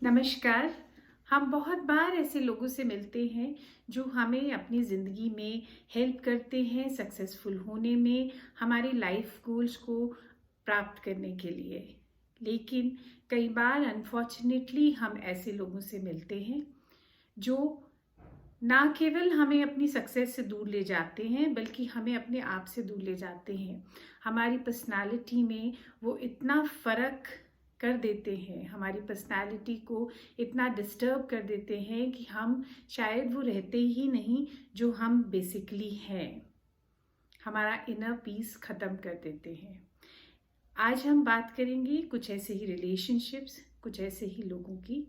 नमस्कार। हम बहुत बार ऐसे लोगों से मिलते हैं जो हमें अपनी ज़िंदगी में हेल्प करते हैं सक्सेसफुल होने में, हमारी लाइफ गोल्स को प्राप्त करने के लिए। लेकिन कई बार अनफॉर्चुनेटली हम ऐसे लोगों से मिलते हैं जो ना केवल हमें अपनी सक्सेस से दूर ले जाते हैं बल्कि हमें अपने आप से दूर ले जाते हैं। हमारी पर्सनालिटी में वो इतना फ़र्क कर देते हैं, हमारी पर्सनालिटी को इतना डिस्टर्ब कर देते हैं कि हम शायद वो रहते ही नहीं जो हम बेसिकली हैं। हमारा इनर पीस ख़त्म कर देते हैं। आज हम बात करेंगे कुछ ऐसे ही रिलेशनशिप्स, कुछ ऐसे ही लोगों की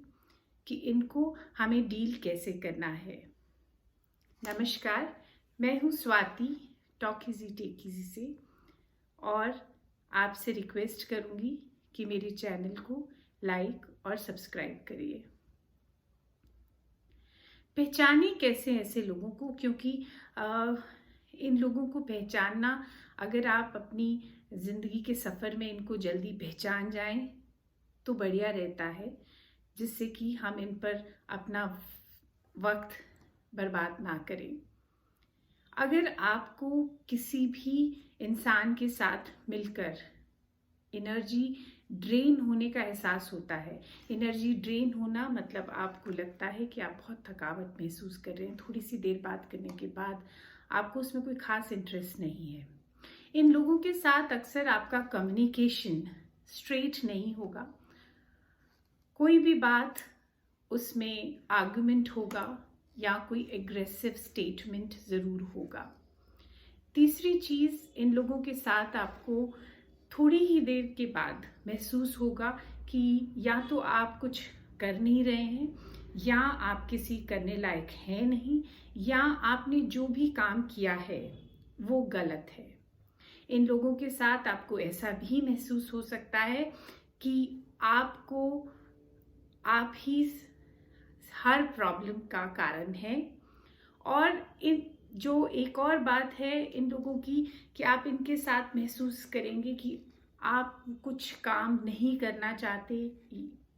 कि इनको हमें डील कैसे करना है। नमस्कार, मैं हूँ Swati talk easy tech easy से, और आपसे रिक्वेस्ट करूँगी कि मेरे चैनल को लाइक और सब्सक्राइब करिए। पहचाने कैसे ऐसे लोगों को, क्योंकि इन लोगों को पहचानना, अगर आप अपनी ज़िंदगी के सफ़र में इनको जल्दी पहचान जाएं तो बढ़िया रहता है, जिससे कि हम इन पर अपना वक्त बर्बाद ना करें। अगर आपको किसी भी इंसान के साथ मिलकर एनर्जी ड्रेन होने का एहसास होता है, एनर्जी ड्रेन होना मतलब आपको लगता है कि आप बहुत थकावट महसूस कर रहे हैं, थोड़ी सी देर बात करने के बाद आपको उसमें कोई ख़ास इंटरेस्ट नहीं है, इन लोगों के साथ अक्सर आपका कम्युनिकेशन स्ट्रेट नहीं होगा। कोई भी बात उसमें आर्गुमेंट होगा या कोई एग्रेसिव स्टेटमेंट ज़रूर होगा। तीसरी चीज़, इन लोगों के साथ आपको थोड़ी ही देर के बाद महसूस होगा कि या तो आप कुछ कर नहीं रहे हैं, या आप किसी करने लायक हैं नहीं, या आपने जो भी काम किया है वो गलत है। इन लोगों के साथ आपको ऐसा भी महसूस हो सकता है कि आपको आप ही हर प्रॉब्लम का कारण है। और इन जो एक और बात है इन लोगों की कि आप इनके साथ महसूस करेंगे कि आप कुछ काम नहीं करना चाहते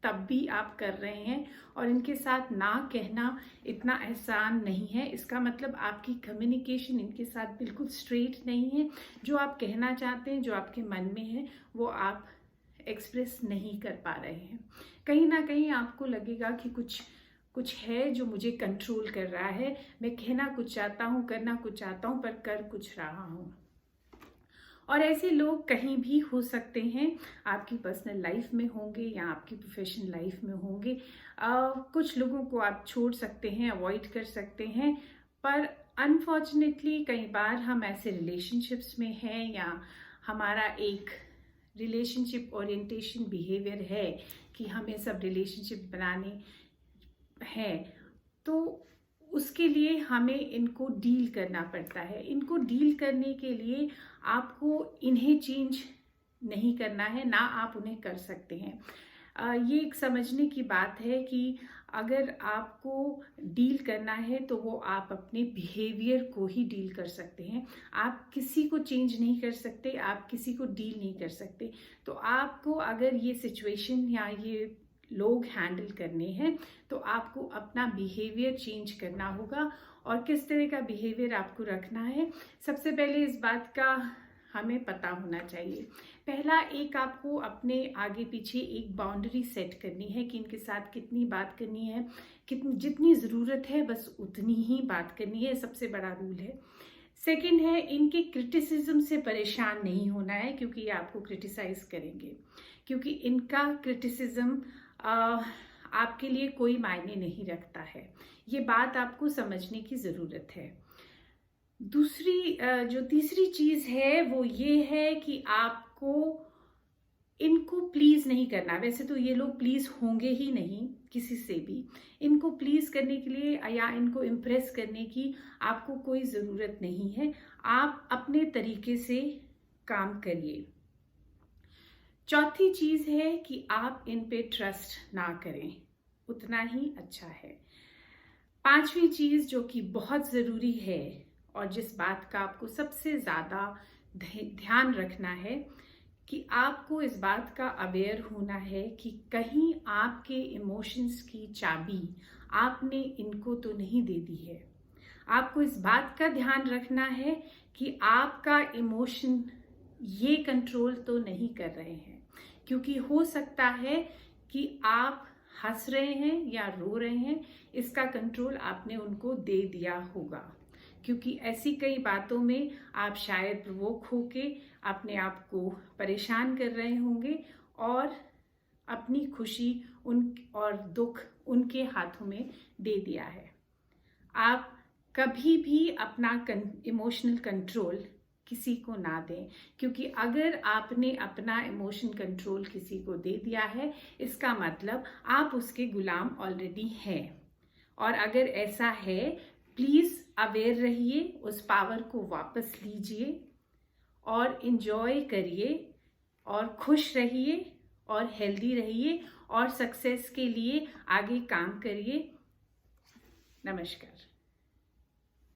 तब भी आप कर रहे हैं, और इनके साथ ना कहना इतना आसान नहीं है। इसका मतलब आपकी कम्युनिकेशन इनके साथ बिल्कुल स्ट्रेट नहीं है। जो आप कहना चाहते हैं, जो आपके मन में है, वो आप एक्सप्रेस नहीं कर पा रहे हैं। कहीं ना कहीं आपको लगेगा कि कुछ है जो मुझे कंट्रोल कर रहा है, मैं कहना कुछ चाहता हूँ, करना कुछ चाहता हूँ, पर कर कुछ रहा हूँ। और ऐसे लोग कहीं भी हो सकते हैं, आपकी पर्सनल लाइफ में होंगे या आपकी प्रोफेशनल लाइफ में होंगे। कुछ लोगों को आप छोड़ सकते हैं, अवॉइड कर सकते हैं, पर अनफॉर्चुनेटली कई बार हम ऐसे रिलेशनशिप्स में हैं या हमारा एक रिलेशनशिप ओरिएंटेशन बिहेवियर है कि हमें सब रिलेशनशिप बनाने हैं, तो उसके लिए हमें इनको डील करना पड़ता है। इनको डील करने के लिए आपको इन्हें चेंज नहीं करना है, ना आप उन्हें कर सकते हैं। ये एक समझने की बात है कि अगर आपको डील करना है तो वो आप अपने बिहेवियर को ही डील कर सकते हैं। आप किसी को चेंज नहीं कर सकते, आप किसी को डील नहीं कर सकते। तो आपको अगर ये सिचुएशन या ये लोग हैंडल करने हैं तो आपको अपना बिहेवियर चेंज करना होगा। और किस तरह का बिहेवियर आपको रखना है, सबसे पहले इस बात का हमें पता होना चाहिए। पहला, एक आपको अपने आगे पीछे एक बाउंड्री सेट करनी है कि इनके साथ कितनी बात करनी है, कितनी जितनी ज़रूरत है बस उतनी ही बात करनी है, सबसे बड़ा रूल है। सेकंड है, इनके क्रिटिसिज्म से परेशान नहीं होना है, क्योंकि ये आपको क्रिटिसाइज करेंगे, क्योंकि इनका क्रिटिसिज्म आपके लिए कोई मायने नहीं रखता है। ये बात आपको समझने की ज़रूरत है। जो तीसरी चीज़ है वो ये है कि आपको इनको प्लीज़ नहीं करना। वैसे तो ये लोग प्लीज़ होंगे ही नहीं किसी से भी। इनको प्लीज़ करने के लिए या इनको इम्प्रेस करने की आपको कोई ज़रूरत नहीं है। आप अपने तरीके से काम करिए। चौथी चीज़ है कि आप इन पे ट्रस्ट ना करें, उतना ही अच्छा है। पांचवी चीज़ जो कि बहुत ज़रूरी है और जिस बात का आपको सबसे ज़्यादा ध्यान रखना है कि आपको इस बात का अवेयर होना है कि कहीं आपके इमोशंस की चाबी आपने इनको तो नहीं दे दी है। आपको इस बात का ध्यान रखना है कि आपका इमोशन ये कंट्रोल तो नहीं कर रहे हैं, क्योंकि हो सकता है कि आप हंस रहे हैं या रो रहे हैं, इसका कंट्रोल आपने उनको दे दिया होगा। क्योंकि ऐसी कई बातों में आप शायद प्रोवोक होके अपने आप को परेशान कर रहे होंगे और अपनी खुशी उन और दुख उनके हाथों में दे दिया है। आप कभी भी अपना इमोशनल कंट्रोल किसी को ना दें, क्योंकि अगर आपने अपना इमोशन कंट्रोल किसी को दे दिया है, इसका मतलब आप उसके गुलाम ऑलरेडी हैं। और अगर ऐसा है, प्लीज़ अवेयर रहिए, उस पावर को वापस लीजिए और इंजॉय करिए और खुश रहिए और हेल्दी रहिए और सक्सेस के लिए आगे काम करिए। नमस्कार।